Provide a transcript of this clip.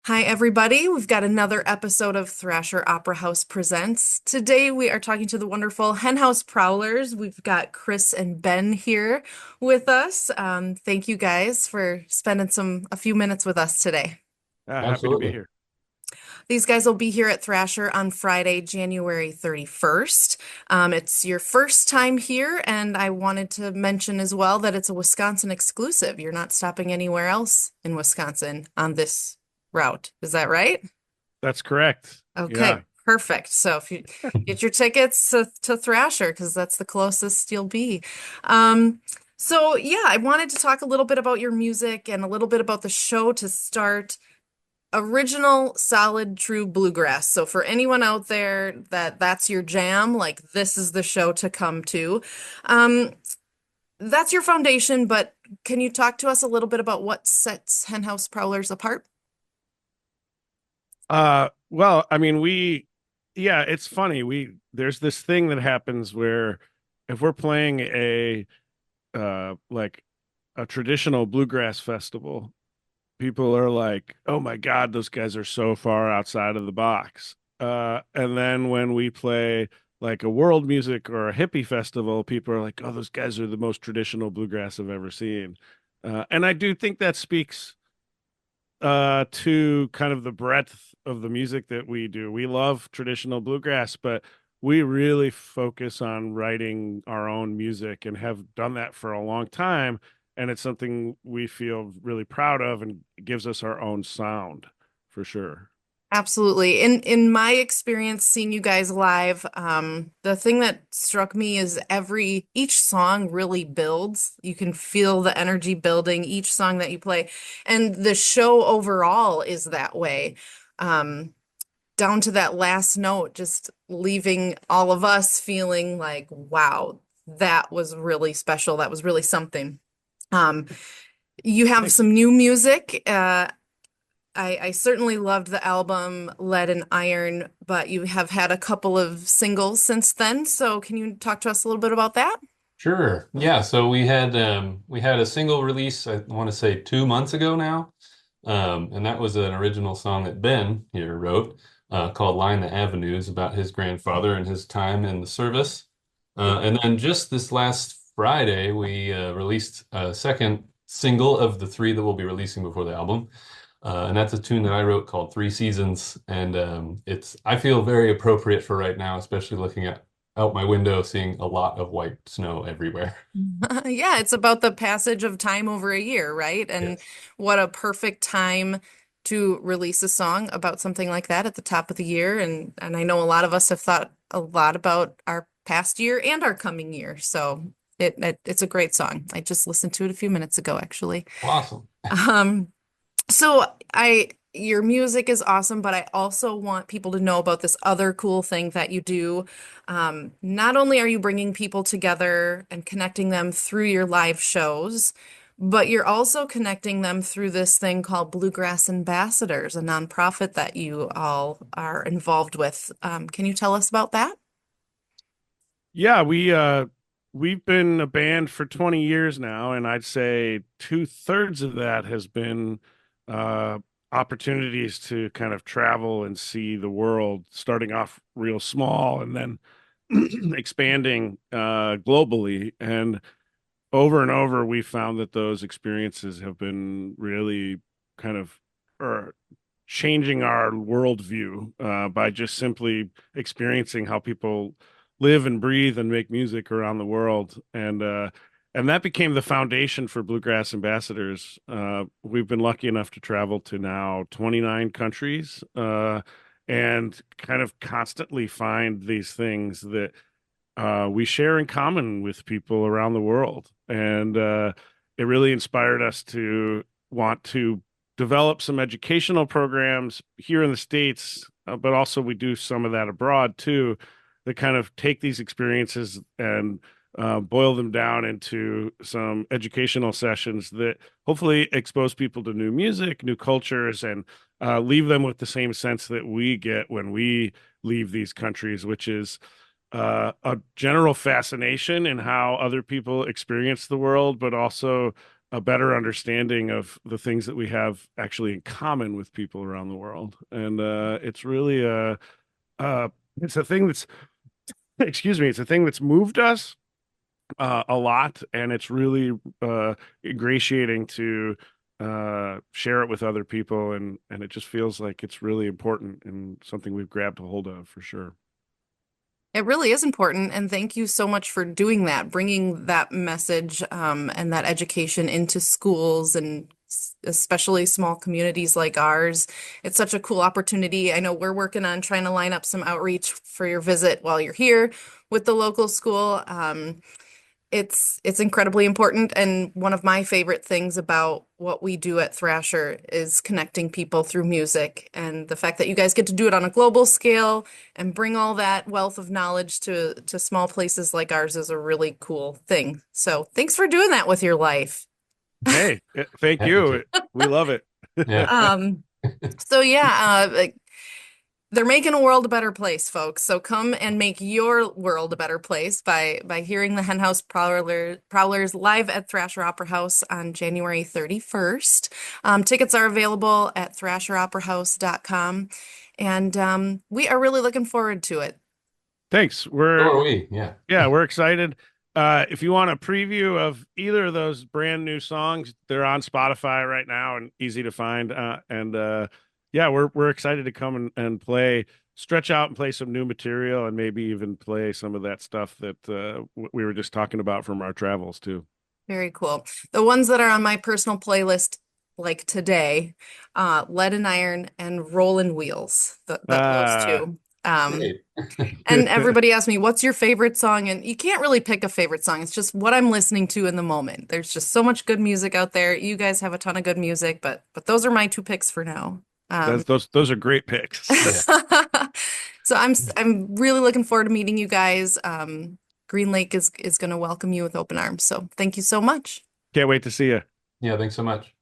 Hi, everybody. We've got another episode of Thrasher Opera House Presents. Today we are talking to the wonderful Henhouse Prowlers. We've got Chris and Ben here with us. Thank you guys for spending a few minutes with us today. Happy to be Absolutely. here. These guys will be here at Thrasher on Friday, January 31st. It's your first time here, and I wanted to mention as well that it's a Wisconsin exclusive. You're not stopping anywhere else in Wisconsin on this route. Is that right? That's correct. Okay, Yeah. perfect. So if you get your tickets to Thrasher, because that's the closest you'll be. Um, so yeah, I wanted to talk a little bit about your music and a little bit about the show to start. Original, solid, true bluegrass. So for anyone out there that's your jam, like this is the show to come to. Um, that's your foundation, but can you talk to us a little bit about what sets Henhouse Prowlers apart? Well, I mean, yeah, it's funny. There's this thing that happens where if we're playing like a traditional bluegrass festival, people are like, "Oh my God, those guys are so far outside of the box." And then when we play like a world music or a hippie festival, people are like, "Oh, those guys are the most traditional bluegrass I've ever seen." And I do think that speaks to kind of the breadth of the music that we do. We love traditional bluegrass, but we really focus on writing our own music and have done that for a long time. And it's something we feel really proud of and gives us our own sound for sure. Absolutely. In my experience seeing you guys live, the thing that struck me is each song really builds. You can feel the energy building each song that you play. And the show overall is that way. Um, Down to that last note, just leaving all of us feeling like, wow, that was really special. That was really something. Um, you have Thanks. some new music. I certainly loved the album Lead and Iron, but you have had a couple of singles since then. So can you talk to us a little bit about that? Sure. Yeah, so we had a single release, I want to say 2 months ago now. And that was an original song that Ben here wrote, called Line the Avenues, about his grandfather and his time in the service. And then just this last Friday, we released a second single of the three that we'll be releasing before the album. And that's a tune that I wrote called Three Seasons. And I feel very appropriate for right now, especially looking out my window, seeing a lot of white snow everywhere. Yeah, it's about the passage of time over a year, right? And Yes. what a perfect time to release a song about something like that at the top of the year. And I know a lot of us have thought a lot about our past year and our coming year. So it's a great song. I just listened to it a few minutes ago, actually. Awesome. Um, So your music is awesome, but I also want people to know about this other cool thing that you do. Not only are you bringing people together and connecting them through your live shows, but you're also connecting them through this thing called Bluegrass Ambassadors, a nonprofit that you all are involved with. Can you tell us about that? Yeah, we've been a band for 20 years now, and I'd say two-thirds of that has been uh opportunities to kind of travel and see the world, starting off real small and then expanding globally. And over we found that those experiences have been really kind of or changing our worldview by just simply experiencing how people live and breathe and make music around the world. And that became the foundation for Bluegrass Ambassadors. We've been lucky enough to travel to now 29 countries, and kind of constantly find these things that we share in common with people around the world. And it really inspired us to want to develop some educational programs here in the States, but also we do some of that abroad too, that kind of take these experiences and boil them down into some educational sessions that hopefully expose people to new music, new cultures, and leave them with the same sense that we get when we leave these countries, which is a general fascination in how other people experience the world, but also a better understanding of the things that we have actually in common with people around the world. And it's really uh, it's a thing that's, excuse me, it's a thing that's moved us a lot, and it's really ingratiating to share it with other people, and it just feels like it's really important and something we've grabbed a hold of for sure. It really is important, and thank you so much for doing that, bringing that message and that education into schools and especially small communities like ours. It's such a cool opportunity. I know we're working on trying to line up some outreach for your visit while you're here with the local school. It's incredibly important, and one of my favorite things about what we do at Thrasher is connecting people through music, and the fact that you guys get to do it on a global scale and bring all that wealth of knowledge to small places like ours is a really cool thing. So thanks for doing that with your life. Hey, thank Happy you. to. We love it. Yeah. Um, so yeah, they're making a world a better place, folks. So come and make your world a better place by hearing the Henhouse Prowlers live at Thrasher Opera House on January 31st. Tickets are available at thrasheroperahouse.com, and we are really looking forward to it. Thanks. So are we. Yeah. Yeah, we're excited. If you want a preview of either of those brand new songs, they're on Spotify right now and easy to find. And yeah, we're excited to come and play, stretch out and play some new material, and maybe even play some of that stuff that we were just talking about from our travels too. Very cool. The ones that are on my personal playlist, like today, Lead and Iron and Rollin' Wheels, those Uh, two. Great. And everybody asks me, what's your favorite song? And you can't really pick a favorite song. It's just what I'm listening to in the moment. There's just so much good music out there. You guys have a ton of good music, but those are my two picks for now. those are great picks. Yeah. So I'm really looking forward to meeting you guys. Green Lake is going to welcome you with open arms. So thank you so much. Can't wait to see you. Yeah. Thanks so much.